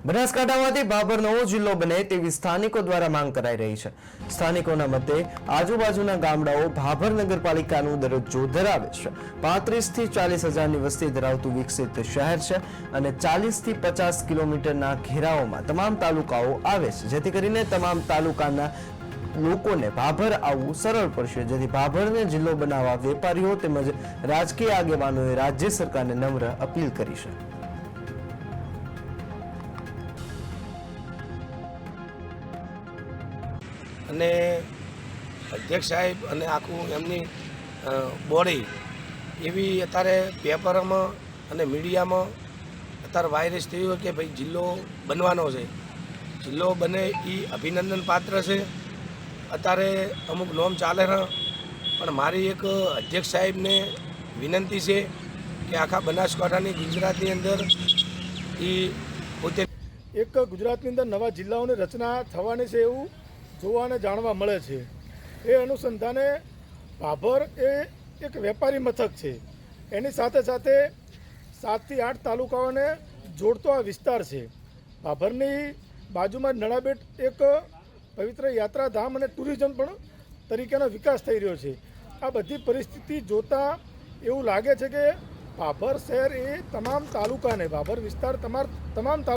બનાસકાંઠામાંથી ભાભર નવો જિલ્લો બને તેવી સ્થાનિકો દ્વારા માંગ કરાઈ રહી છે। સ્થાનિકોના મતે આજુબાજુના ગામડાઓ ભાભર નગરપાલિકાનું દરજ્જો ધરાવે છે। 35 થી 40 હજારની વસ્તી ધરાવતું વિકસિત શહેર છે અને 40 થી 50 કિલોમીટરના ઘેરાઓમાં તમામ તાલુકાઓ આવે છે, જેથી કરીને તમામ તાલુકાના લોકોને ભાભર આવવું સરળ પડશે, જેથી ભાભરને જિલ્લો બનાવવા વેપારીઓ તેમજ રાજકીય આગેવાનોએ રાજ્ય સરકારને નમ્ર અપીલ કરી છે। અને અધ્યક્ષ સાહેબ અને આખું એમની બોડી એવી અત્યારે પેપરમાં અને મીડિયામાં અત્યારે વાયરસ થયું કે ભાઈ જિલ્લો બનવાનો છે। જિલ્લો બને એ અભિનંદન પાત્ર છે। અત્યારે અમુક નોમ ચાલે છે, પણ મારી એક અધ્યક્ષ સાહેબને વિનંતી છે કે આખા બનાસકાંઠાની ગુજરાતની અંદર એ પોતે એક ગુજરાતની અંદર નવા જિલ્લાઓની રચના થવાની છે એવું જોવા અને જાણવા મળે છે। એ અનુસંધાને ભાભર એ એક વેપારી મથક છે, એની સાથે સાથે 7 થી 8 તાલુકાઓને જોડતો આ વિસ્તાર છે। ભાભરની બાજુમાં નળાબેટ એક પવિત્ર યાત્રાધામ અને ટુરિઝમ પણ તરીકેનો વિકાસ થઈ રહ્યો છે। આ બધી પરિસ્થિતિ જોતાં એવું લાગે છે કે ભાભર શહેર એ તમામ તાલુકાને, ભાભર વિસ્તાર તમામ